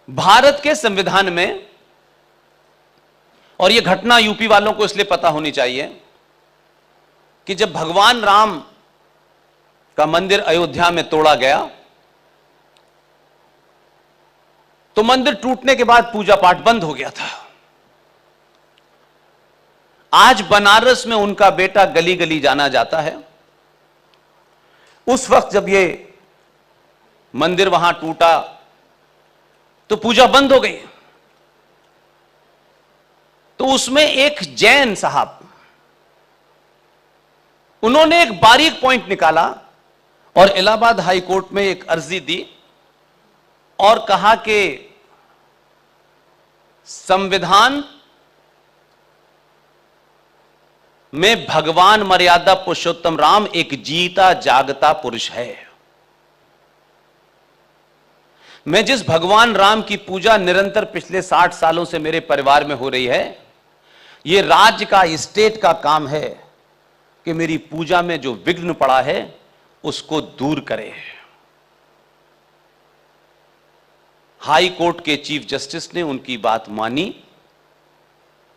भारत के संविधान में, और यह घटना यूपी वालों को इसलिए पता होनी चाहिए कि जब भगवान राम का मंदिर अयोध्या में तोड़ा गया तो मंदिर टूटने के बाद पूजा पाठ बंद हो गया था। आज बनारस में उनका बेटा गली गली जाना जाता है। उस वक्त जब ये मंदिर वहां टूटा तो पूजा बंद हो गई। तो उसमें एक जैन साहब, उन्होंने एक बारीक पॉइंट निकाला और इलाहाबाद हाई कोर्ट में एक अर्जी दी और कहा कि संविधान में भगवान मर्यादा पुरुषोत्तम राम एक जीता जागता पुरुष है। मैं जिस भगवान राम की पूजा निरंतर पिछले 60 सालों से मेरे परिवार में हो रही है, यह राज्य का, स्टेट का काम है कि मेरी पूजा में जो विघ्न पड़ा है उसको दूर करे। हाई कोर्ट के चीफ जस्टिस ने उनकी बात मानी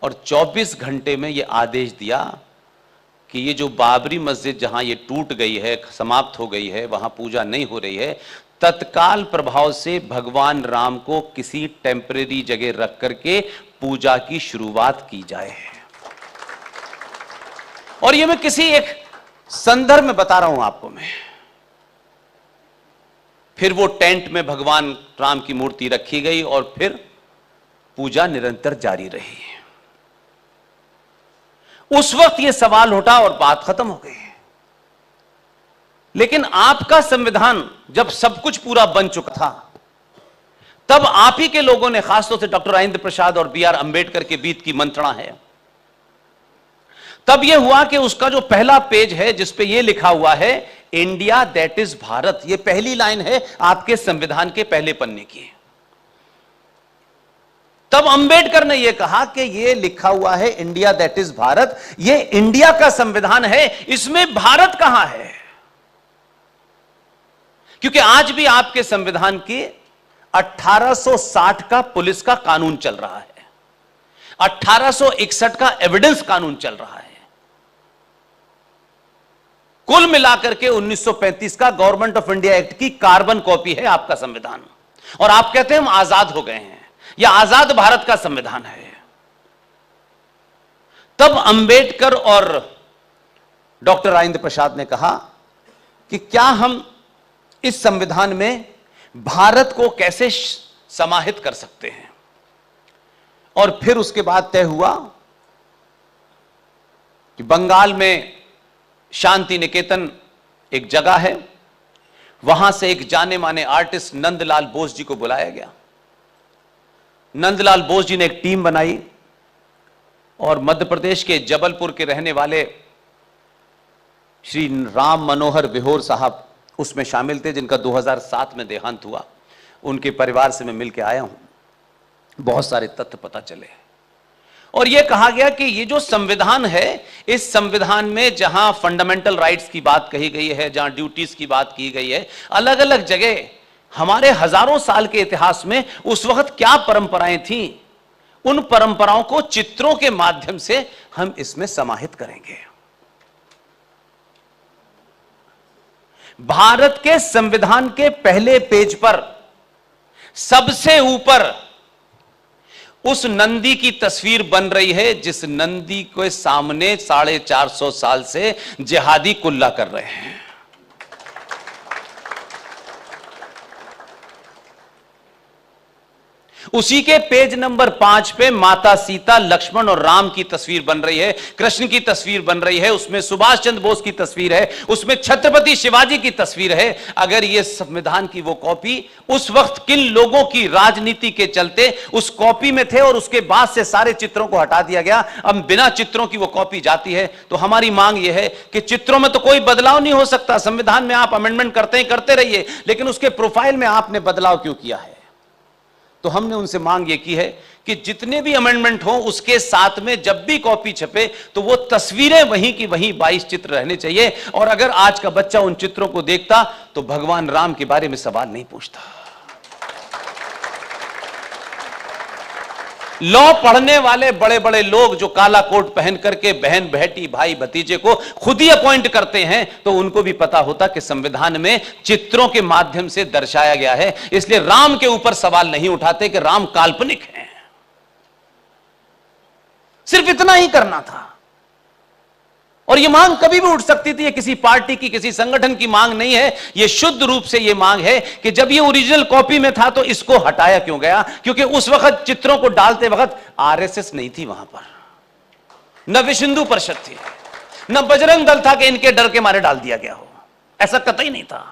और 24 घंटे में यह आदेश दिया कि ये जो बाबरी मस्जिद जहां ये टूट गई है, समाप्त हो गई है, वहां पूजा नहीं हो रही है, तत्काल प्रभाव से भगवान राम को किसी टेम्परेरी जगह रख करके पूजा की शुरुआत की जाए। और ये मैं किसी एक संदर्भ में बता रहा हूं आपको मैं। फिर वो टेंट में भगवान राम की मूर्ति रखी गई और फिर पूजा निरंतर जारी रही। उस वक्त ये सवाल उठा और बात खत्म हो गई। लेकिन आपका संविधान जब सब कुछ पूरा बन चुका था, तब आप ही के लोगों ने, खासतौर से डॉक्टर राजेंद्र प्रसाद और बी आर अंबेडकर के बीच की मंत्रणा है, तब यह हुआ कि उसका जो पहला पेज है जिस पे यह लिखा हुआ है इंडिया दैट इज भारत, यह पहली लाइन है आपके संविधान के पहले पन्ने की। तब अंबेडकर ने यह कहा कि यह लिखा हुआ है इंडिया दैट इज भारत, यह इंडिया का संविधान है, इसमें भारत कहां है? क्योंकि आज भी आपके संविधान की 1860 का पुलिस का कानून चल रहा है, 1861 का एविडेंस कानून चल रहा है, कुल मिलाकर के 1935 का गवर्नमेंट ऑफ इंडिया एक्ट की कार्बन कॉपी है आपका संविधान। और आप कहते हैं हम आजाद हो गए हैं, यह आजाद भारत का संविधान है। तब अंबेडकर और डॉक्टर राजेंद्र प्रसाद ने कहा कि क्या हम इस संविधान में भारत को कैसे समाहित कर सकते हैं। और फिर उसके बाद तय हुआ कि बंगाल में शांति निकेतन एक जगह है, वहां से एक जाने माने आर्टिस्ट नंदलाल बोस जी को बुलाया गया। नंदलाल बोस जी ने एक टीम बनाई और मध्य प्रदेश के जबलपुर के रहने वाले श्री राम मनोहर विहोर साहब उसमें शामिल थे, जिनका 2007 में देहांत हुआ। उनके परिवार से मैं मिलकर आया हूं, बहुत सारे तथ्य पता चले और यह कहा गया कि ये जो संविधान है, इस संविधान में जहां फंडामेंटल राइट्स की बात कही गई है, जहां ड्यूटीज की बात की गई है, अलग अलग जगह हमारे हजारों साल के इतिहास में उस वक्त क्या परंपराएं थीं, उन परंपराओं को चित्रों के माध्यम से हम इसमें समाहित करेंगे। भारत के संविधान के पहले पेज पर सबसे ऊपर उस नंदी की तस्वीर बन रही है जिस नंदी के सामने 450 साल से जिहादी कुल्ला कर रहे हैं। उसी के पेज नंबर 5 पे माता सीता, लक्ष्मण और राम की तस्वीर बन रही है, कृष्ण की तस्वीर बन रही है, उसमें सुभाष चंद्र बोस की तस्वीर है, उसमें छत्रपति शिवाजी की तस्वीर है। अगर यह संविधान की वो कॉपी उस वक्त किन लोगों की राजनीति के चलते उस कॉपी में थे और उसके बाद से सारे चित्रों को हटा दिया गया, अब बिना चित्रों की वो कॉपी जाती है, तो हमारी मांग यह है कि चित्रों में तो कोई बदलाव नहीं हो सकता। संविधान में आप अमेंडमेंट करते ही करते रहिए, लेकिन उसके प्रोफाइल में आपने बदलाव क्यों किया है? तो हमने उनसे मांग ये की है कि जितने भी अमेंडमेंट हो उसके साथ में जब भी कॉपी छपे तो वो तस्वीरें वहीं की वहीं 22 चित्र रहने चाहिए। और अगर आज का बच्चा उन चित्रों को देखता तो भगवान राम के बारे में सवाल नहीं पूछता। लॉ पढ़ने वाले बड़े बड़े लोग जो काला कोट पहन करके बहन बेटी भाई भतीजे को खुद ही अपॉइंट करते हैं, तो उनको भी पता होता कि संविधान में चित्रों के माध्यम से दर्शाया गया है, इसलिए राम के ऊपर सवाल नहीं उठाते कि राम काल्पनिक हैं। सिर्फ इतना ही करना था। और यह मांग कभी भी उठ सकती थी, ये किसी पार्टी की किसी संगठन की मांग नहीं है, यह शुद्ध रूप से यह मांग है कि जब यह ओरिजिनल कॉपी में था तो इसको हटाया क्यों गया? क्योंकि उस वक्त चित्रों को डालते वक्त आरएसएस नहीं थी वहां पर, न विश्व हिंदू परिषद थी, न बजरंग दल था कि इनके डर के मारे डाल दिया गया हो, ऐसा कतई नहीं था।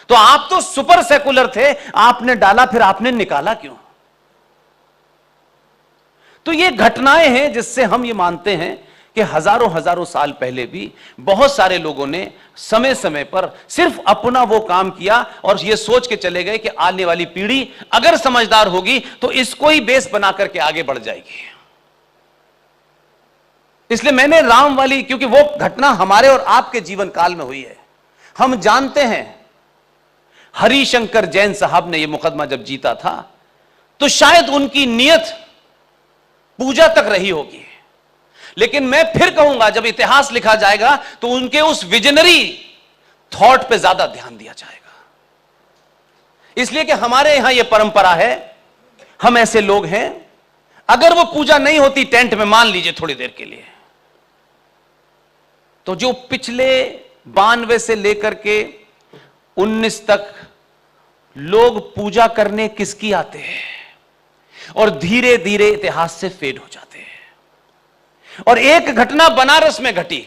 तो आप तो सुपर सेकुलर थे, आपने डाला, फिर आपने निकाला क्यों? तो ये घटनाएं हैं जिससे हम ये मानते हैं कि हजारों हजारों साल पहले भी बहुत सारे लोगों ने समय समय पर सिर्फ अपना वो काम किया और ये सोच के चले गए कि आने वाली पीढ़ी अगर समझदार होगी तो इसको ही बेस बना करके आगे बढ़ जाएगी। इसलिए मैंने राम वाली, क्योंकि वो घटना हमारे और आपके जीवन काल में हुई है, हम जानते हैं। हरिशंकर जैन साहब ने यह मुकदमा जब जीता था तो शायद उनकी नीयत पूजा तक रही होगी, लेकिन मैं फिर कहूंगा जब इतिहास लिखा जाएगा तो उनके उस विजनरी थॉट पे ज्यादा ध्यान दिया जाएगा। इसलिए कि हमारे यहां यह परंपरा है, हम ऐसे लोग हैं, अगर वो पूजा नहीं होती टेंट में, मान लीजिए थोड़ी देर के लिए, तो जो पिछले 92 से लेकर के 19 तक लोग पूजा करने किसकी आते हैं और धीरे धीरे इतिहास से फेड हो जाते हैं। और एक घटना बनारस में घटी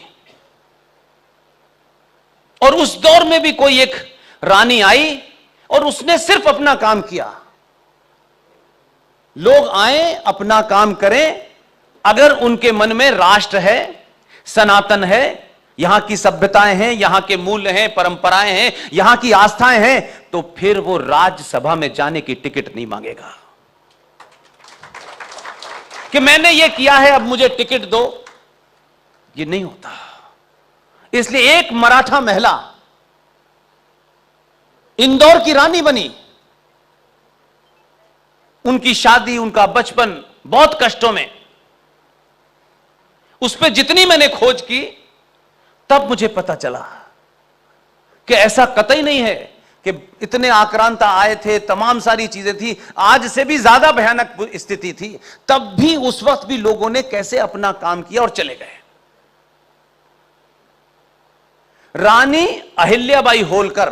और उस दौर में भी कोई एक रानी आई और उसने सिर्फ अपना काम किया। लोग आए, अपना काम करें, अगर उनके मन में राष्ट्र है, सनातन है, यहां की सभ्यताएं हैं, यहां के मूल्य हैं, परंपराएं हैं, यहां की आस्थाएं हैं, तो फिर वो राज्यसभा में जाने की टिकट नहीं मांगेगा कि मैंने ये किया है अब मुझे टिकट दो। ये नहीं होता। इसलिए एक मराठा महिला इंदौर की रानी बनी, उनकी शादी, उनका बचपन बहुत कष्टों में, उस पर जितनी मैंने खोज की तब मुझे पता चला कि ऐसा कतई नहीं है कि इतने आक्रांता आए थे, तमाम सारी चीजें थी, आज से भी ज्यादा भयानक स्थिति थी, तब भी उस वक्त भी लोगों ने कैसे अपना काम किया और चले गए। रानी अहिल्याबाई होलकर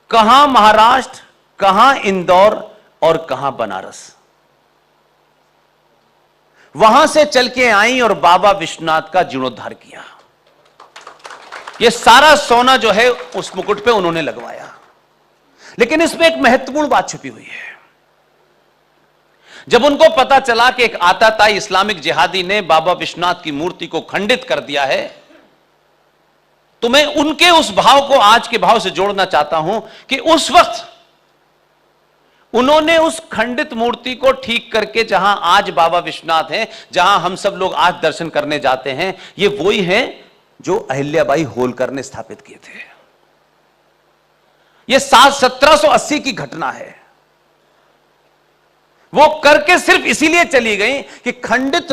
कहां महाराष्ट्र, कहां इंदौर और कहां बनारस, वहां से चल के आई और बाबा विश्वनाथ का जीर्णोद्धार किया। यह सारा सोना जो है उस मुकुट पे उन्होंने लगवाया। लेकिन इसमें एक महत्वपूर्ण बात छुपी हुई है। जब उनको पता चला कि एक आताताई इस्लामिक जिहादी ने बाबा विश्वनाथ की मूर्ति को खंडित कर दिया है, तो मैं उनके उस भाव को आज के भाव से जोड़ना चाहता हूं कि उस वक्त उन्होंने उस खंडित मूर्ति को ठीक करके जहां आज बाबा विश्वनाथ हैं, जहां हम सब लोग आज दर्शन करने जाते हैं, ये वही हैं जो अहिल्याबाई होलकर ने स्थापित किए थे। यह 1780 की घटना है। वो करके सिर्फ इसीलिए चली गई कि खंडित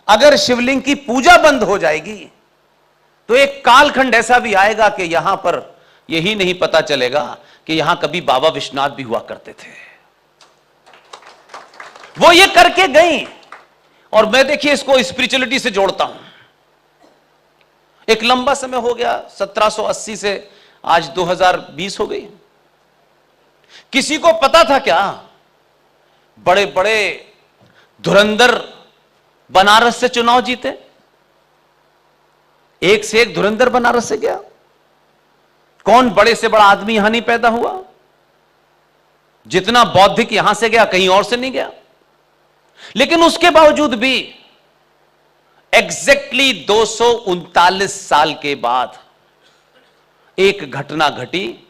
अगर शिवलिंग की पूजा बंद हो जाएगी तो एक कालखंड ऐसा भी आएगा कि यहां पर यही नहीं पता चलेगा कि यहां कभी बाबा विश्वनाथ भी हुआ करते थे। वो ये करके गई। और मैं देखिए इसको स्पिरिचुअलिटी से जोड़ता हूं। एक लंबा समय हो गया, 1780 से आज 2020 हो गई। किसी को पता था क्या बड़े बड़े धुरंधर बनारस से चुनाव जीते? एक से एक धुरंधर बनारस से गया। कौन बड़े से बड़ा आदमी यहां नहीं पैदा हुआ? जितना बौद्धिक यहां से गया कहीं और से नहीं गया। लेकिन उसके बावजूद भी एग्जैक्टली 239 साल के बाद एक घटना घटी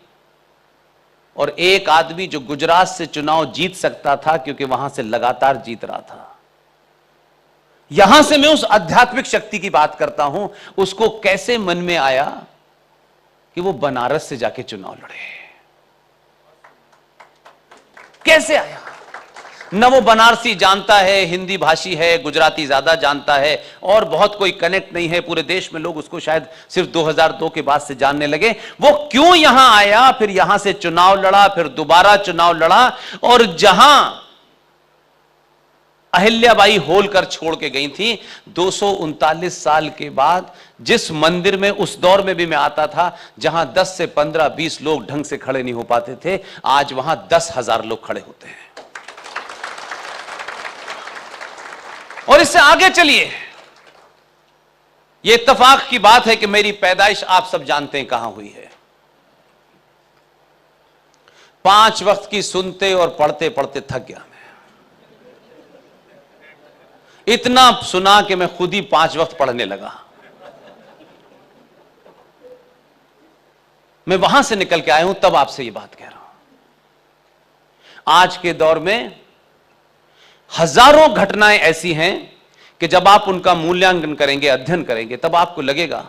और एक आदमी जो गुजरात से चुनाव जीत सकता था क्योंकि वहां से लगातार जीत रहा था, यहां से मैं उस आध्यात्मिक शक्ति की बात करता हूं, उसको कैसे मन में आया कि वो बनारस से जाके चुनाव लड़े? कैसे आया? न वो बनारसी जानता है, हिंदी भाषी है, गुजराती ज्यादा जानता है, और बहुत कोई कनेक्ट नहीं है। पूरे देश में लोग उसको शायद सिर्फ 2002 के बाद से जानने लगे। वो क्यों यहां आया, फिर यहां से चुनाव लड़ा, फिर दोबारा चुनाव लड़ा, और जहां अहिल्याबाई होलकर छोड़ के गई थी 239 साल के बाद, जिस मंदिर में उस दौर में भी मैं आता था, जहां 10 से 15, 20 लोग ढंग से खड़े नहीं हो पाते थे, आज वहां 10,000 लोग खड़े होते हैं। और इससे आगे चलिए, यह इत्तेफाक की बात है कि मेरी पैदाइश आप सब जानते हैं कहां हुई है। 5 वक्त की सुनते और पढ़ते पढ़ते थक गया। इतना सुना कि मैं खुद ही 5 वक्त पढ़ने लगा। मैं वहां से निकल के आया हूं, तब आपसे ये बात कह रहा हूं। आज के दौर में हजारों घटनाएं ऐसी हैं कि जब आप उनका मूल्यांकन करेंगे, अध्ययन करेंगे, तब आपको लगेगा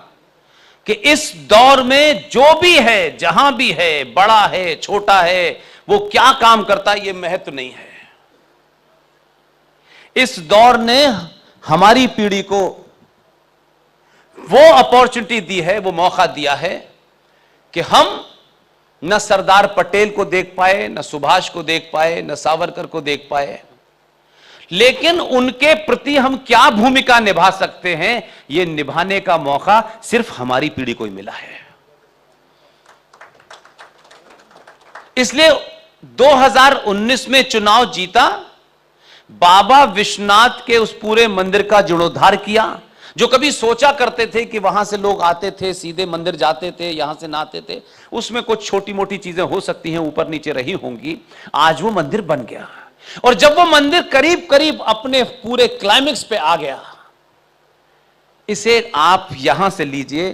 कि इस दौर में जो भी है, जहां भी है, बड़ा है, छोटा है, वो क्या काम करता है, ये महत्व नहीं है। इस दौर ने हमारी पीढ़ी को वो अपॉर्चुनिटी दी है, वो मौका दिया है कि हम न सरदार पटेल को देख पाए, न सुभाष को देख पाए, न सावरकर को देख पाए, लेकिन उनके प्रति हम क्या भूमिका निभा सकते हैं, यह निभाने का मौका सिर्फ हमारी पीढ़ी को ही मिला है। इसलिए 2019 में चुनाव जीता, बाबा विश्वनाथ के उस पूरे मंदिर का जीर्णोद्धार किया। जो कभी सोचा करते थे कि वहां से लोग आते थे, सीधे मंदिर जाते थे, यहां से नहाते थे, उसमें कुछ छोटी मोटी चीजें हो सकती हैं, ऊपर नीचे रही होंगी, आज वो मंदिर बन गया। और जब वो मंदिर करीब करीब अपने पूरे क्लाइमेक्स पे आ गया, इसे आप यहां से लीजिए,